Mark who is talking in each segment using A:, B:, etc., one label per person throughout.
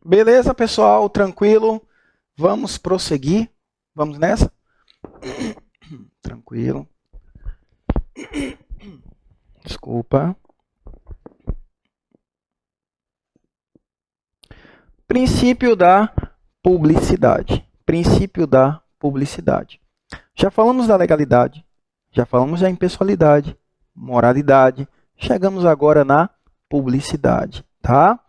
A: Beleza, pessoal? Tranquilo? Vamos prosseguir? Vamos nessa? Tranquilo. Desculpa. Princípio da publicidade. Princípio da publicidade. Já falamos da legalidade, já falamos da impessoalidade, moralidade, chegamos agora na publicidade, tá?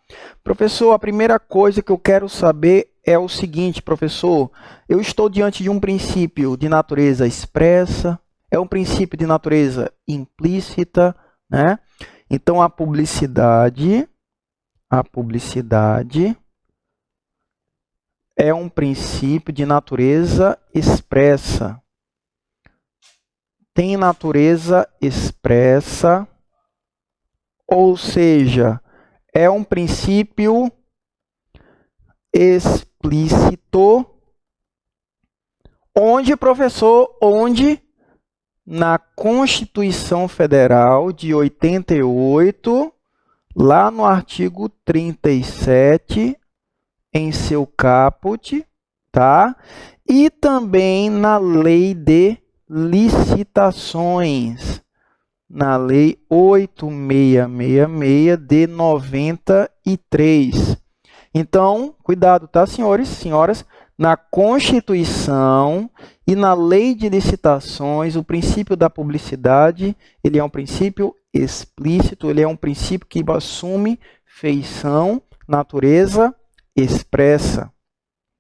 A: Professor, a primeira coisa que eu quero saber é o seguinte, professor, eu estou diante de um princípio de natureza expressa, é um princípio de natureza implícita, né? Então, a publicidade é um princípio de natureza expressa. Tem natureza expressa, ou seja, é um princípio explícito, onde, professor, onde na Constituição Federal de 88, lá no artigo 37, em seu caput, tá? E também na Lei de Licitações, na Lei 8666 de 93. Então, cuidado, tá, senhores e senhoras? Na Constituição e na Lei de Licitações, o princípio da publicidade, ele é um princípio explícito, ele é um princípio que assume feição, natureza expressa,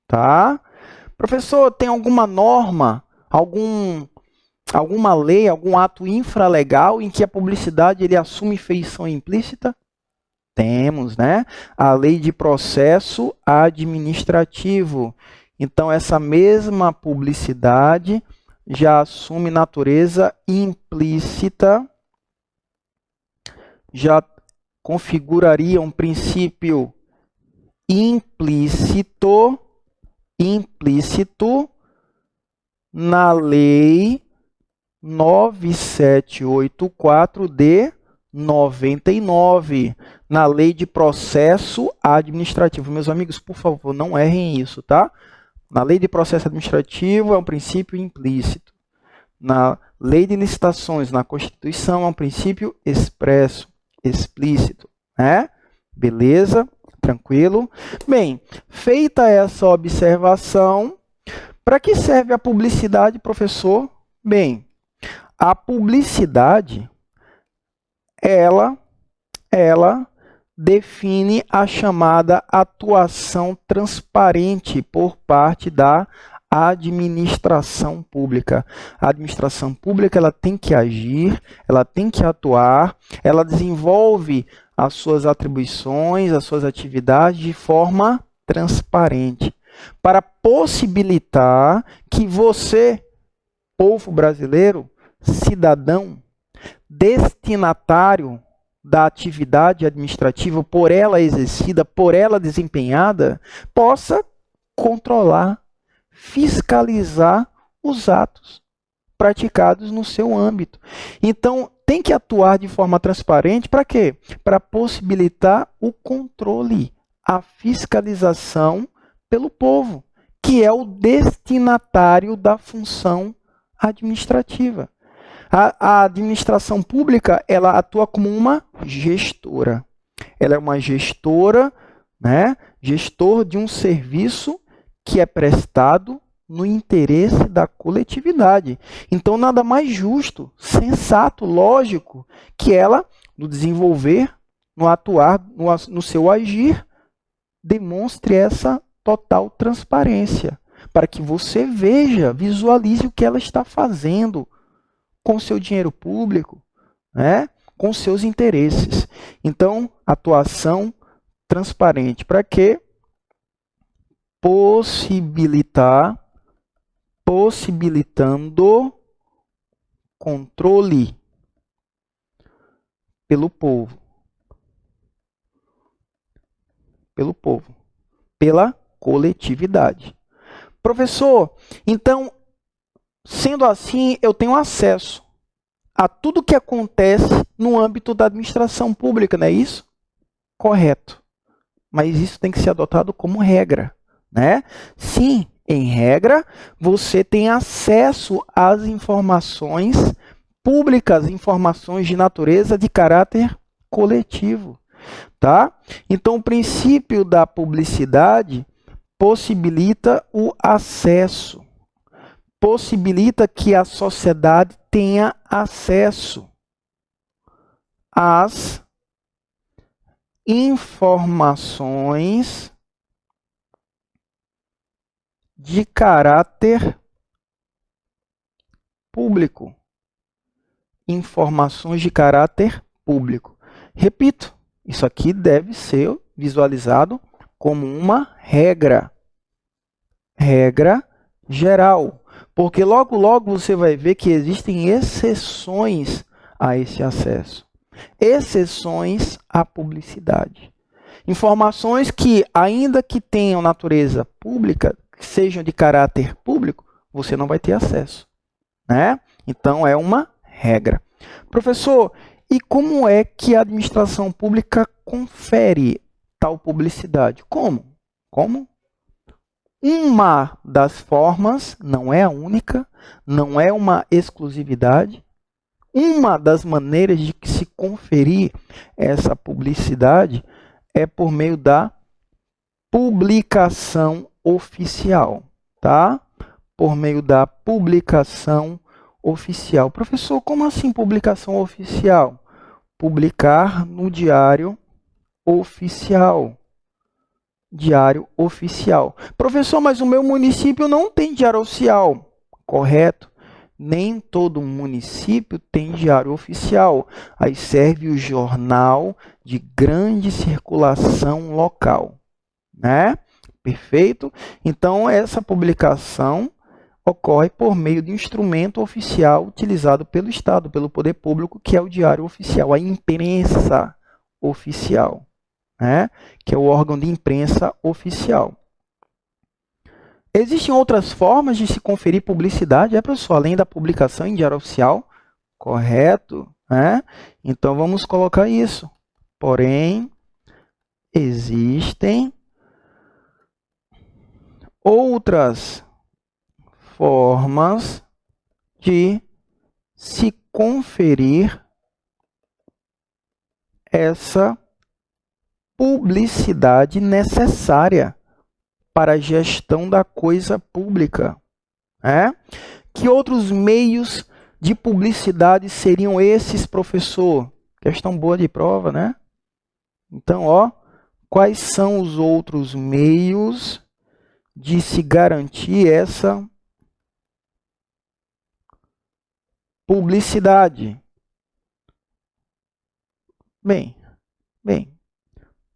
A: tá? Professor, tem alguma norma, alguma lei, algum ato infralegal em que a publicidade ele assume feição implícita? Temos, né? A lei de processo administrativo. Então, essa mesma publicidade já assume natureza implícita, já configuraria um princípio implícito na lei 9784 de 99, na lei de processo administrativo. Meus amigos, por favor, não errem isso, tá? Na lei de processo administrativo é um princípio implícito. Na lei de licitações, na Constituição, é um princípio expresso, explícito, né? Beleza? Tranquilo? Bem, feita essa observação, para que serve a publicidade, professor? Bem, a publicidade, ela define a chamada atuação transparente por parte da administração pública. A administração pública ela tem que agir, ela tem que atuar, ela desenvolve as suas atribuições, as suas atividades de forma transparente, para possibilitar que você, povo brasileiro, cidadão, destinatário da atividade administrativa por ela exercida, por ela desempenhada, possa controlar, fiscalizar os atos praticados no seu âmbito. Então, tem que atuar de forma transparente para quê? Para possibilitar o controle, a fiscalização pelo povo, que é o destinatário da função administrativa. A administração pública, ela atua como uma gestora. Ela é uma gestora, né? Gestor de um serviço que é prestado no interesse da coletividade. Então, nada mais justo, sensato, lógico, que ela, no desenvolver, no atuar, no seu agir, demonstre essa total transparência, para que você veja, visualize o que ela está fazendo com o seu dinheiro público, né? Com seus interesses. Então, atuação transparente. Para quê? Possibilitando controle pelo povo. Pela coletividade. Professor, então, sendo assim, eu tenho acesso a tudo que acontece no âmbito da administração pública, não é isso? Correto. mas isso tem que ser adotado como regra, né? Sim, em regra, você tem acesso às informações públicas, informações de natureza de caráter coletivo, tá? Então, o princípio da publicidade possibilita o acesso, possibilita que a sociedade tenha acesso às informações de caráter público. Informações de caráter público. Repito, isso aqui deve ser visualizado como uma regra. Regra geral. Porque logo, logo você vai ver que existem exceções a esse acesso. Exceções à publicidade. Informações que, ainda que tenham natureza pública, que sejam de caráter público, você não vai ter acesso, né? Então, é uma regra. Professor, e como é que a administração pública confere tal publicidade? Como? Como? Uma das formas, não é a única, não é uma exclusividade, uma das maneiras de se conferir essa publicidade é por meio da publicação oficial, tá? Por meio da publicação oficial. Professor, como assim publicação oficial? Publicar no diário oficial. Diário oficial. Professor, mas o meu município não tem diário oficial. Correto? Nem todo município tem diário oficial. Aí serve o jornal de grande circulação local, né? Perfeito? Então, essa publicação ocorre por meio de um instrumento oficial utilizado pelo Estado, pelo poder público, que é o diário oficial, a imprensa oficial, né? Que é o órgão de imprensa oficial. Existem outras formas de se conferir publicidade, professor, além da publicação em diário oficial? Correto, né? Então, vamos colocar isso. Porém, existem outras formas de se conferir essa publicidade necessária para a gestão da coisa pública, né? Que outros meios de publicidade seriam esses, professor? Questão boa de prova, né? Então, ó, quais são os outros meios de se garantir essa publicidade? Bem,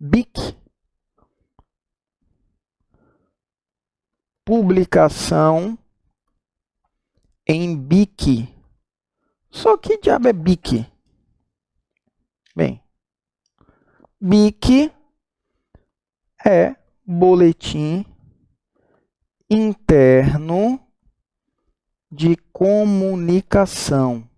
A: BIC, publicação em BIC. Só que diabo é BIC? Bem, BIC é boletim interno de comunicação.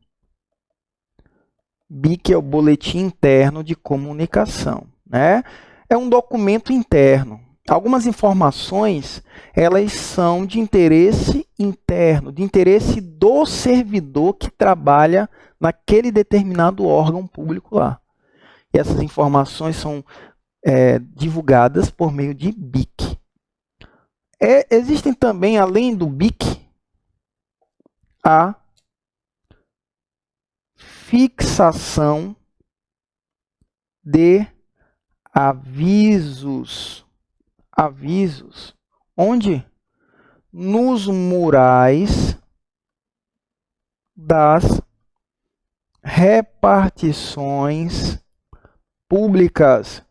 A: BIC é o boletim interno de comunicação, né? É um documento interno. Algumas informações, elas são de interesse interno, de interesse do servidor que trabalha naquele determinado órgão público lá. E essas informações são divulgadas por meio de BIC. Existem também, além do BIC, a fixação de avisos. Avisos. Onde? Nos murais das repartições públicas.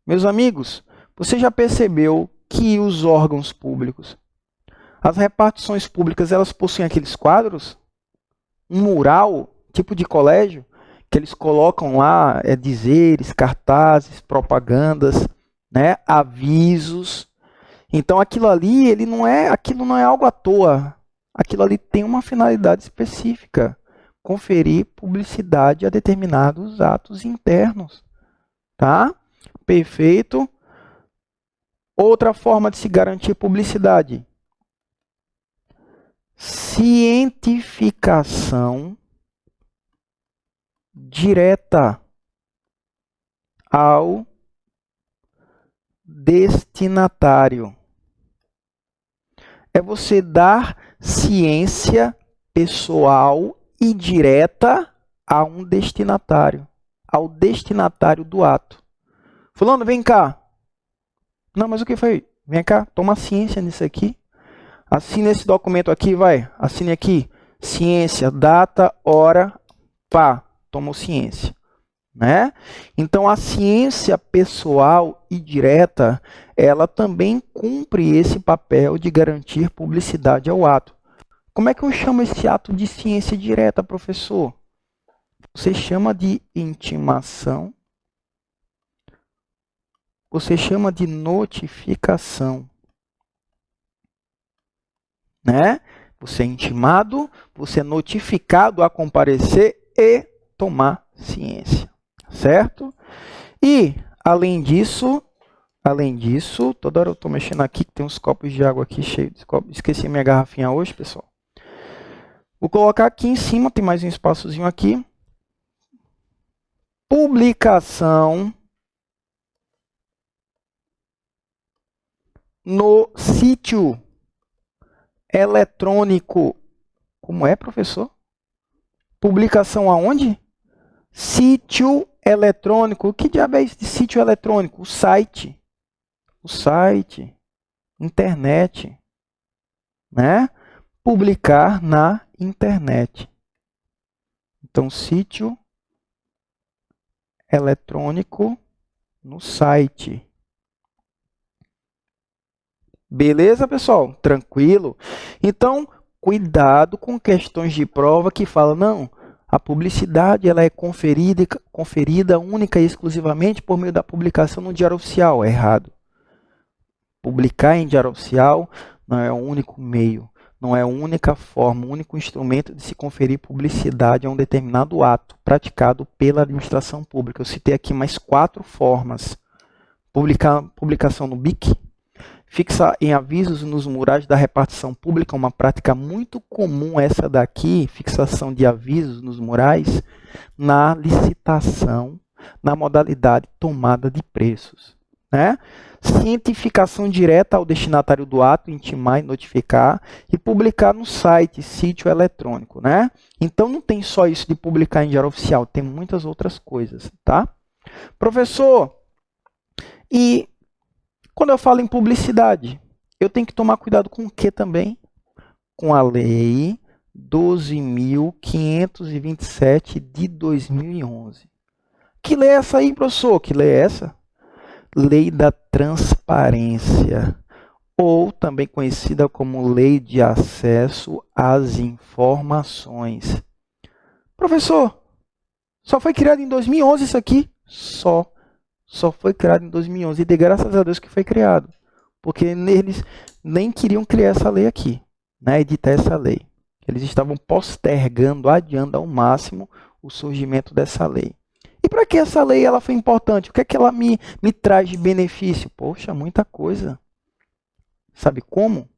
A: Meus amigos, você já percebeu que os órgãos públicos, as repartições públicas, elas possuem aqueles quadros? Um mural, tipo de colégio, que eles colocam lá dizeres, cartazes, propagandas, né, avisos. Então aquilo ali, aquilo não é algo à toa. Aquilo ali tem uma finalidade específica: conferir publicidade a determinados atos internos, tá? Perfeito. Outra forma de se garantir publicidade. Cientificação direta ao destinatário. É você dar ciência pessoal e direta a um destinatário, ao destinatário do ato. Fulano, vem cá. Não, mas o que foi? Vem cá, toma ciência nisso aqui. Assina esse documento aqui, vai. Assine aqui. Ciência, data, hora, pá, tomou ciência. Né? Então, a ciência pessoal e direta, ela também cumpre esse papel de garantir publicidade ao ato. Como é que eu chamo esse ato de ciência direta, professor? Você chama de intimação, você chama de notificação. Né? Você é intimado, você é notificado a comparecer e tomar ciência. Certo? E, além disso, toda hora eu estou mexendo aqui, que tem uns copos de água aqui cheios de copos. Esqueci minha garrafinha hoje, pessoal. Vou colocar aqui em cima, tem mais um espaçozinho aqui. Publicação no sítio eletrônico. Como é, professor? Publicação aonde? Sítio eletrônico. Que diabo é isso de sítio eletrônico? O site, internet, né? Publicar na internet. Então, sítio eletrônico no site. Beleza, pessoal? Tranquilo? Então, cuidado com questões de prova que falam, não, a publicidade ela é conferida única e exclusivamente por meio da publicação no Diário Oficial. É errado. Publicar em Diário Oficial não é o único meio, não é a única forma, o único instrumento de se conferir publicidade a um determinado ato praticado pela administração pública. Eu citei aqui mais 4 formas. Publicação no BIC, fixar em avisos nos murais da repartição pública, uma prática muito comum essa daqui, fixação de avisos nos murais, na licitação, na modalidade tomada de preços. Né? Cientificação direta ao destinatário do ato, intimar e notificar, e publicar no site, sítio eletrônico. Né? Então não tem só isso de publicar em Diário Oficial, tem muitas outras coisas. Tá? Professor, e quando eu falo em publicidade, eu tenho que tomar cuidado com o que também? Com a Lei 12.527 de 2011. Que lei é essa aí, professor? Que lei é essa? Lei da Transparência, ou também conhecida como Lei de Acesso às Informações. Professor, só foi criado em 2011 isso aqui? Só foi criado em 2011, e de graças a Deus que foi criado, porque eles nem queriam criar essa lei aqui, né, editar essa lei. Eles estavam postergando, adiando ao máximo o surgimento dessa lei. E para que essa lei ela foi importante? O que é que ela me traz de benefício? Poxa, muita coisa. Sabe como?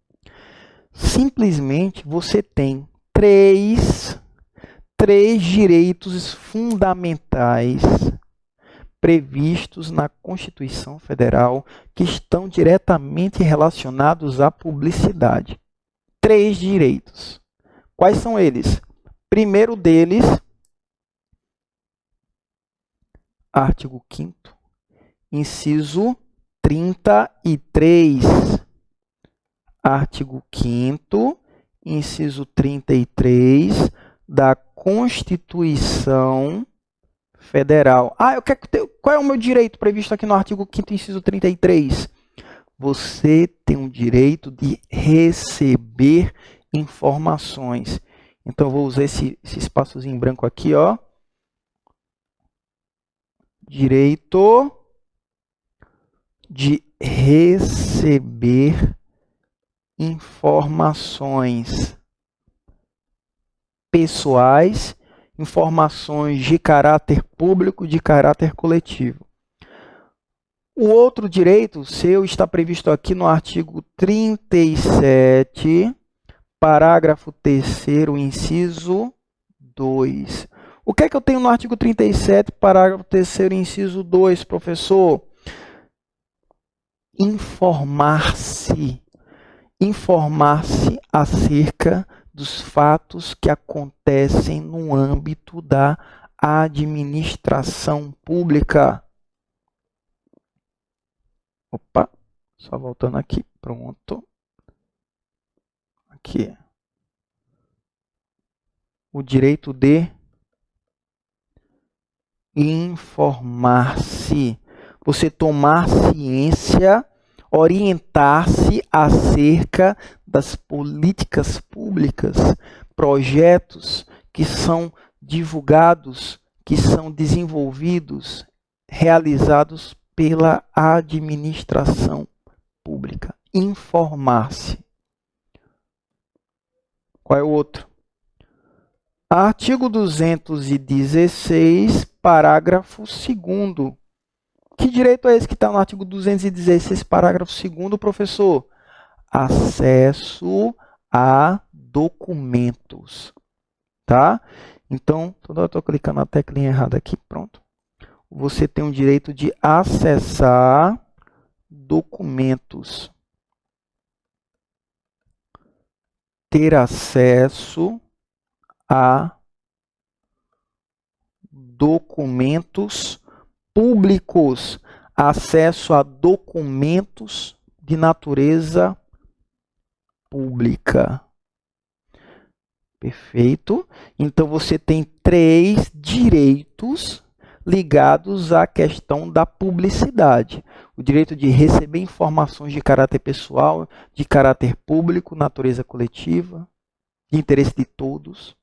A: Simplesmente você tem três direitos fundamentais previstos na Constituição Federal que estão diretamente relacionados à publicidade. 3 direitos. Quais são eles? Primeiro deles, artigo 5º, inciso 33. Artigo 5º, inciso 33 da Constituição Federal. Qual é o meu direito previsto aqui no artigo 5º, inciso 33? Você tem o direito de receber informações. Então, eu vou usar esse espaçozinho em branco aqui, ó. Direito de receber informações pessoais, informações de caráter público, de caráter coletivo. O outro direito seu está previsto aqui no artigo 37, parágrafo 3º, inciso 2. O que é que eu tenho no artigo 37, parágrafo 3º, inciso 2, professor? Informar-se. Informar-se acerca dos fatos que acontecem no âmbito da administração pública. Opa, só voltando aqui, pronto. Aqui. O direito de informar-se. Você tomar ciência, orientar-se acerca das políticas públicas, projetos que são divulgados, que são desenvolvidos, realizados pela administração pública. Informar-se. Qual é o outro? Artigo 216, parágrafo 2º. Que direito é esse que está no artigo 216, parágrafo 2º, professor? Acesso a documentos. Tá? Então, toda hora eu estou clicando na teclinha errada aqui, pronto. Você tem o direito de acessar documentos. Ter acesso a documentos públicos. Acesso a documentos de natureza pública. Perfeito? Então, você tem 3 direitos ligados à questão da publicidade. O direito de receber informações de caráter pessoal, de caráter público, natureza coletiva, de interesse de todos.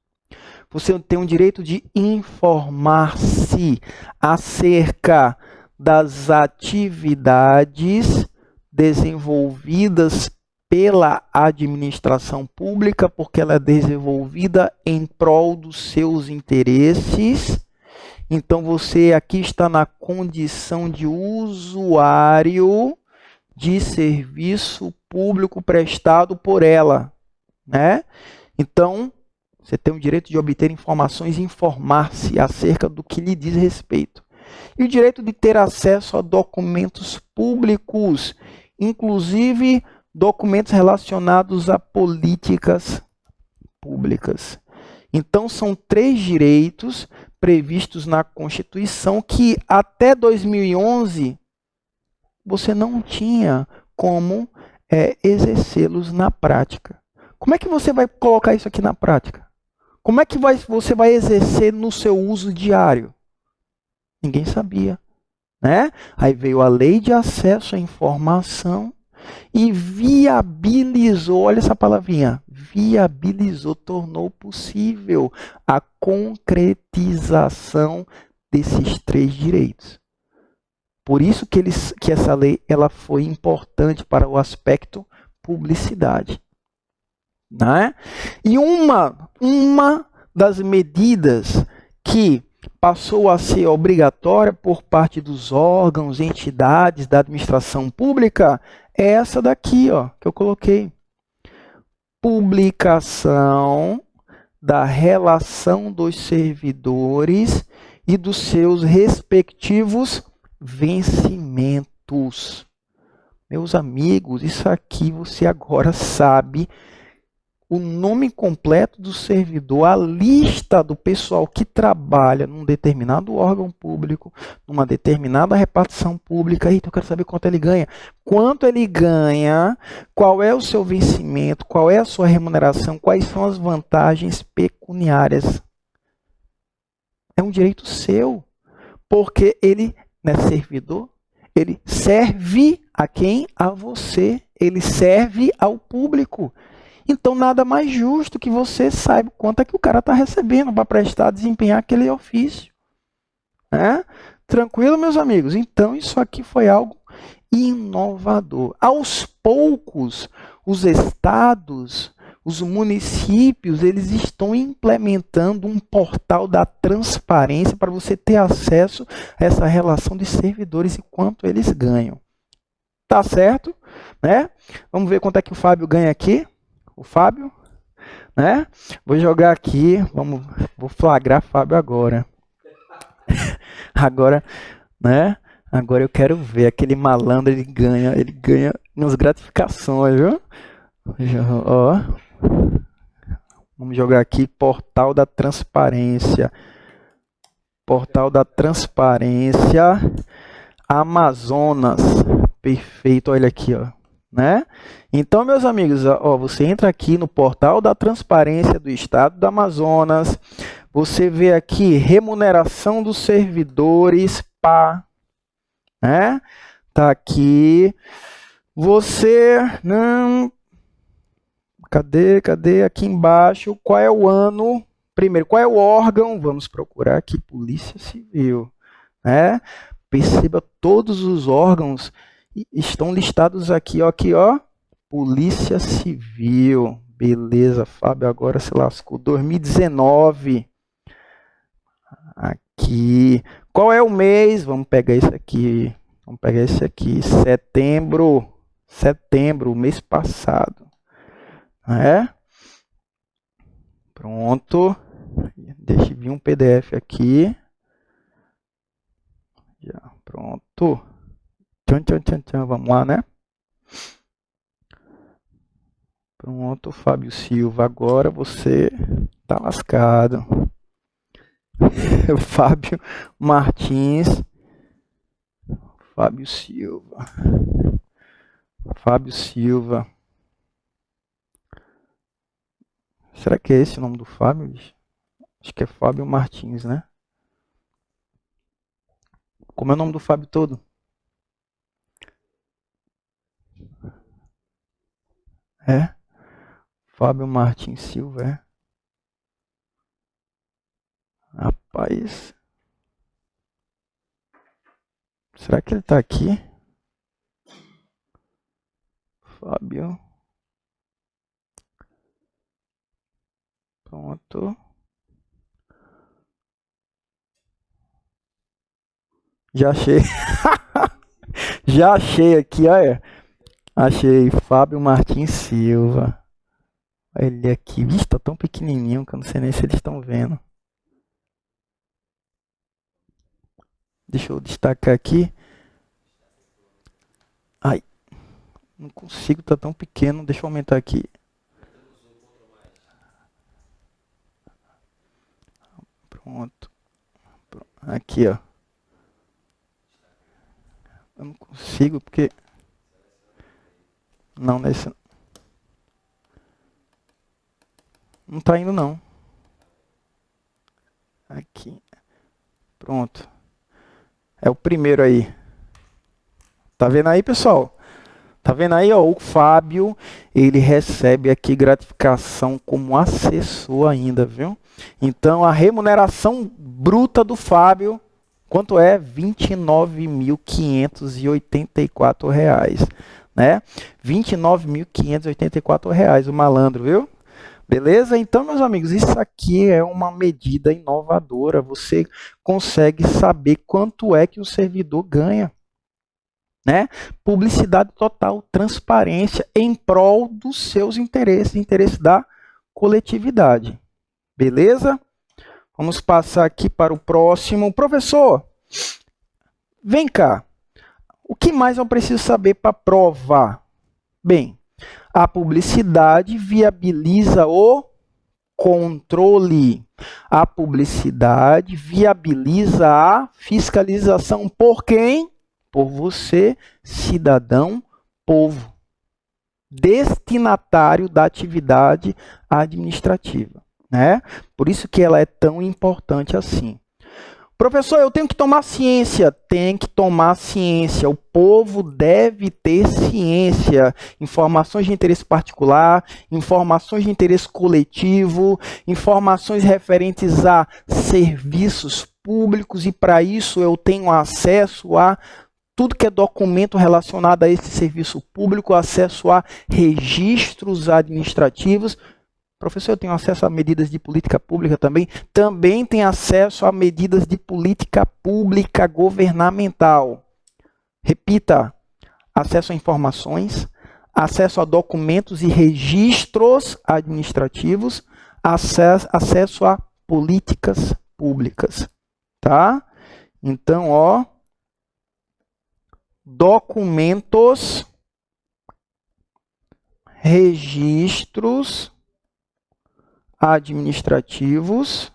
A: Você tem o direito de informar-se acerca das atividades desenvolvidas pela administração pública, porque ela é desenvolvida em prol dos seus interesses. Então, você aqui está na condição de usuário de serviço público prestado por ela, né? Então, você tem o direito de obter informações e informar-se acerca do que lhe diz respeito. E o direito de ter acesso a documentos públicos, inclusive documentos relacionados a políticas públicas. Então, são 3 direitos previstos na Constituição que até 2011 você não tinha como exercê-los na prática. Como é que você vai colocar isso aqui na prática? Como é que você vai exercer no seu uso diário? Ninguém sabia, né? Aí veio a Lei de Acesso à Informação e viabilizou, olha essa palavrinha, viabilizou, tornou possível a concretização desses 3 direitos. Por isso que essa lei ela foi importante para o aspecto publicidade. Né? E uma das medidas que passou a ser obrigatória por parte dos órgãos, entidades da administração pública é essa daqui, ó, que eu coloquei. Publicação da relação dos servidores e dos seus respectivos vencimentos. Meus amigos, isso aqui você agora sabe o nome completo do servidor, a lista do pessoal que trabalha num determinado órgão público, numa determinada repartição pública. Eita, eu quero saber quanto ele ganha. Quanto ele ganha, qual é o seu vencimento, qual é a sua remuneração, quais são as vantagens pecuniárias. É um direito seu, porque ele não é servidor, ele serve a quem? A você. Ele serve ao público. Então, nada mais justo que você saiba quanto é que o cara está recebendo para prestar, desempenhar aquele ofício. Né? Tranquilo, meus amigos? Então, isso aqui foi algo inovador. Aos poucos, os estados, os municípios eles estão implementando um portal da transparência para você ter acesso a essa relação de servidores e quanto eles ganham. Tá certo? Né? Vamos ver quanto é que o Fábio ganha aqui. O Fábio, né? Vou jogar aqui, vou flagrar Fábio agora. Agora, né? Agora eu quero ver aquele malandro, ele ganha umas gratificações, viu? Ó. Vamos jogar aqui Portal da Transparência. Portal da Transparência Amazonas. Perfeito, olha aqui, ó, né? Então, meus amigos, ó, você entra aqui no Portal da Transparência do Estado do Amazonas. Você vê aqui remuneração dos servidores, pá, né? Tá aqui. Você não. Cadê? Aqui embaixo, qual é o ano? Primeiro, qual é o órgão? Vamos procurar aqui, Polícia Civil, né? Perceba, todos os órgãos estão listados aqui, ó, Polícia Civil. Beleza, Fábio agora se lascou. 2019. Aqui. Qual é o mês? Vamos pegar esse aqui. Setembro, mês passado. É? Pronto. Deixa eu vir um PDF aqui. Já, pronto. Tchan. Vamos lá, né? Pronto, Fábio Silva. Agora você tá lascado. Fábio Martins. Fábio Silva. Será que é esse o nome do Fábio? Acho que é Fábio Martins, né? Como é o nome do Fábio todo? É? Fábio Martins Silva, é? Rapaz. Será que ele tá aqui? Fábio. Pronto. Já achei. Já achei aqui, olha. Achei Fábio Martins Silva. Olha ele aqui. Vixe, tá tão pequenininho que eu não sei nem se eles estão vendo. Deixa eu destacar aqui. Ai, não consigo, tá tão pequeno. Deixa eu aumentar aqui. Pronto. Aqui, ó. Eu não consigo porque... Não, nesse... Não tá indo, não. Aqui. Pronto. É o primeiro aí. Tá vendo aí, pessoal? Tá vendo aí, ó, o Fábio, ele recebe aqui gratificação como assessor ainda, viu? Então, a remuneração bruta do Fábio, quanto é? R$ 29.584, né? R$ 29.584, o malandro, viu? Beleza? Então, meus amigos, isso aqui é uma medida inovadora. Você consegue saber quanto é que o servidor ganha, né? Publicidade total, transparência em prol dos seus interesses, interesse da coletividade. Beleza? Vamos passar aqui para o próximo. Professor, vem cá. O que mais eu preciso saber para provar? Bem, a publicidade viabiliza o controle. A publicidade viabiliza a fiscalização. Por quem? Por você, cidadão, povo, destinatário da atividade administrativa, né? Por isso que ela é tão importante assim. Professor, eu tenho que tomar ciência. Tem que tomar ciência. O povo deve ter ciência. Informações de interesse particular, informações de interesse coletivo, informações referentes a serviços públicos, e para isso eu tenho acesso a tudo que é documento relacionado a esse serviço público, acesso a registros administrativos. Professor, eu tenho acesso a medidas de política pública também? Também tem acesso a medidas de política pública governamental. Repita, acesso a informações, acesso a documentos e registros administrativos, acesso a políticas públicas, tá? Então, ó, documentos, registros administrativos,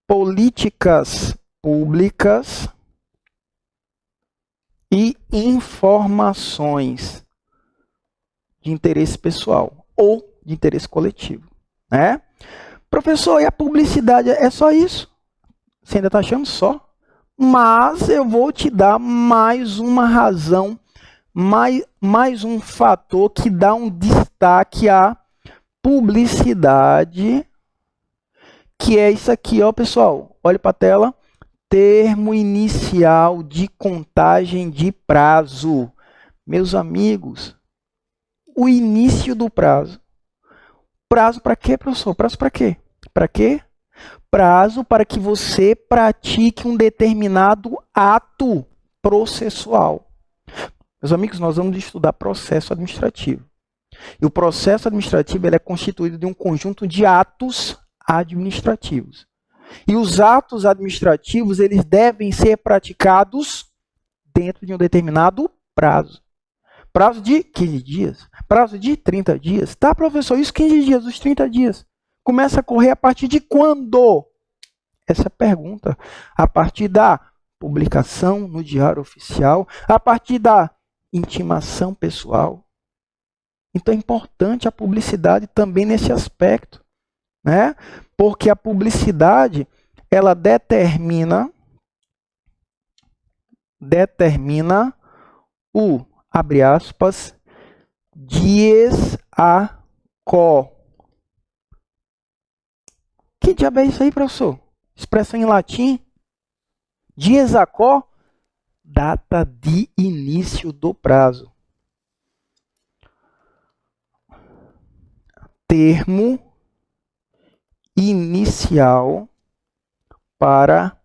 A: políticas públicas e informações de interesse pessoal ou de interesse coletivo, né? Professor, e a publicidade é só isso? Você ainda está achando só? Mas eu vou te dar mais uma razão, mais um fator que dá um destaque à publicidade, que é isso aqui, ó, pessoal. Olha para a tela. Termo inicial de contagem de prazo. Meus amigos, o início do prazo. Prazo para quê, professor? Prazo para quê? Para quê? Prazo para que você pratique um determinado ato processual. Meus amigos, nós vamos estudar processo administrativo. E o processo administrativo ele é constituído de um conjunto de atos administrativos. E os atos administrativos eles devem ser praticados dentro de um determinado prazo. Prazo de 15 dias, prazo de 30 dias. Tá, professor, isso 15 dias, os 30 dias. Começa a correr a partir de quando? Essa é a pergunta. A partir da publicação no Diário Oficial, a partir da intimação pessoal. Então é importante a publicidade também nesse aspecto, né? Porque a publicidade, ela determina o, abre aspas, dies a quo. Que diabo é isso aí, professor? Expressão em latim. Dies a quo, data de início do prazo. Termo inicial para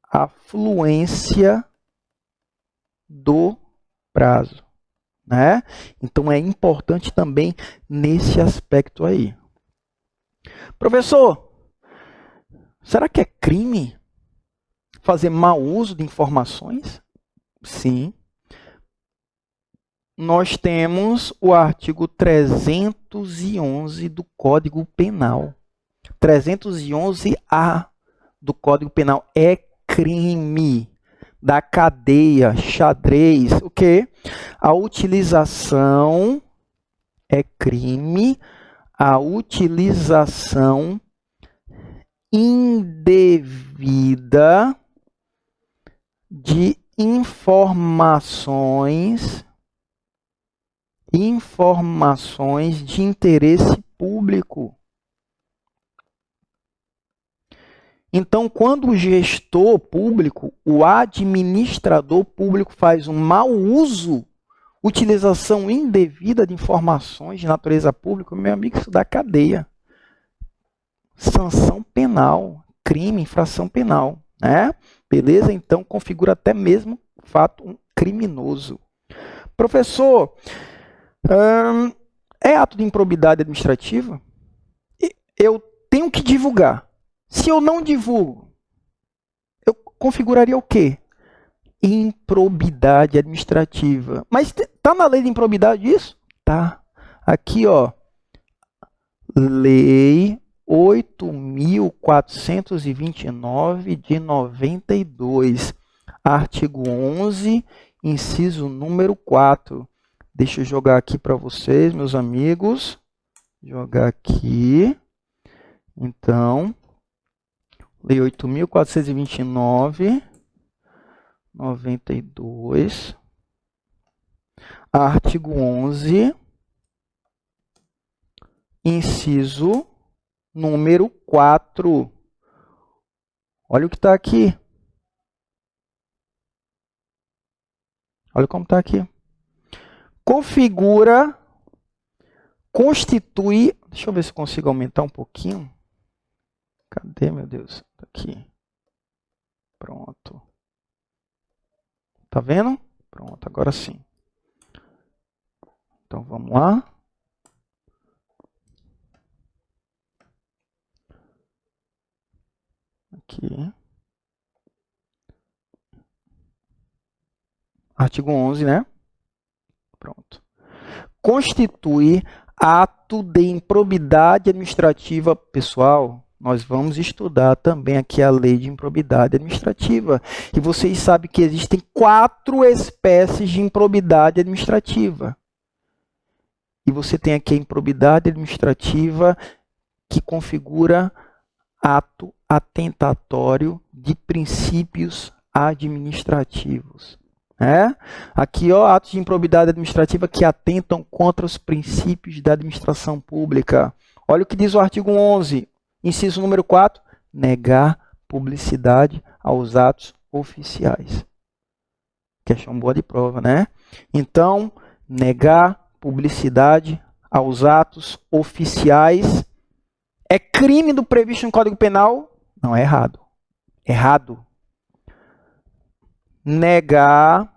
A: a fluência do prazo, né? Então é importante também nesse aspecto aí. Professor, será que é crime fazer mau uso de informações? Sim. Nós temos o artigo 311 do Código Penal. 311-A do Código Penal é crime da cadeia, xadrez, o quê? A utilização é crime, a utilização indevida de informações de interesse público. Então, quando o gestor público, o administrador público faz um mau uso, utilização indevida de informações de natureza pública, meu amigo, isso dá cadeia. Sanção penal, crime, infração penal, né? Beleza? Então, configura até mesmo fato criminoso. Professor, é ato de improbidade administrativa? Eu tenho que divulgar. Se eu não divulgo, eu configuraria o quê? Improbidade administrativa. Mas está na lei de improbidade isso? Tá. Aqui, ó. Lei 8.429 de 92. Artigo 11, inciso número 4. Deixa eu jogar aqui para vocês, meus amigos. Jogar aqui. Então, Lei 8.429, 92, artigo 11, inciso número 4. Olha o que está aqui. Olha como está aqui. Configura constitui... Deixa eu ver se eu consigo aumentar um pouquinho. Cadê, meu Deus? Aqui. Pronto. Tá vendo? Pronto, agora sim. Então, vamos lá. Aqui. Artigo 11, né? Pronto. Constitui ato de improbidade administrativa. Pessoal, nós vamos estudar também aqui a lei de improbidade administrativa. E vocês sabem que existem 4 espécies de improbidade administrativa. E você tem aqui a improbidade administrativa que configura ato atentatório de princípios administrativos. Aqui, ó, atos de improbidade administrativa que atentam contra os princípios da administração pública. Olha o que diz o artigo 11, inciso número 4, negar publicidade aos atos oficiais. Questão boa de prova, né? Então, negar publicidade aos atos oficiais é crime do previsto no Código Penal? Não, é errado. Errado. Negar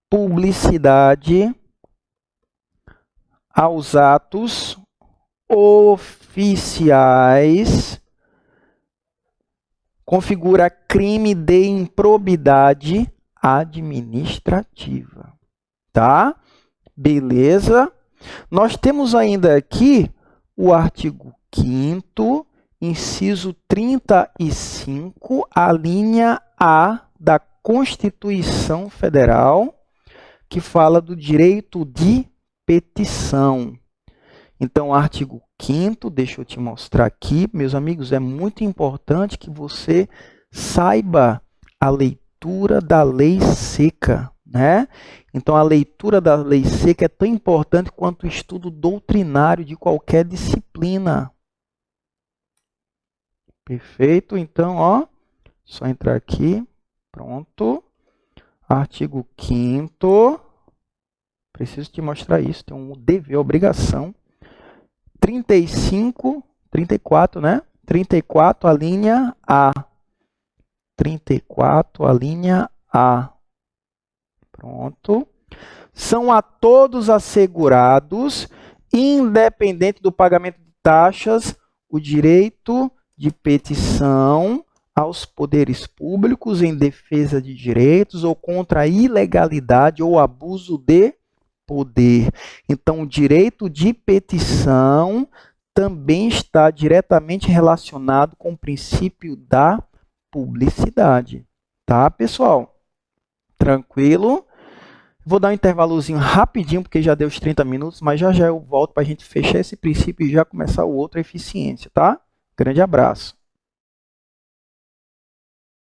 A: publicidade aos atos oficiais configura crime de improbidade administrativa. Tá? Beleza? Nós temos ainda aqui o artigo 5º, inciso 35, a linha A da Constituição Federal, que fala do direito de petição. Então, artigo 5º, deixa eu te mostrar aqui, meus amigos, é muito importante que você saiba a leitura da lei seca, né? Então, a leitura da lei seca é tão importante quanto o estudo doutrinário de qualquer disciplina. Perfeito? Então, ó, só entrar aqui. Pronto. Artigo 5º. Preciso te mostrar isso. Tem um dever, obrigação. 34, né? 34, a linha A. 34, a linha A. Pronto. São a todos assegurados, independente do pagamento de taxas, o direito de petição aos poderes públicos em defesa de direitos ou contra a ilegalidade ou abuso de poder. Então, o direito de petição também está diretamente relacionado com o princípio da publicidade. Tá, pessoal? Tranquilo? Vou dar um intervalozinho rapidinho, porque já deu os 30 minutos, mas já eu volto para a gente fechar esse princípio e já começar o outro, a eficiência, tá? Grande abraço.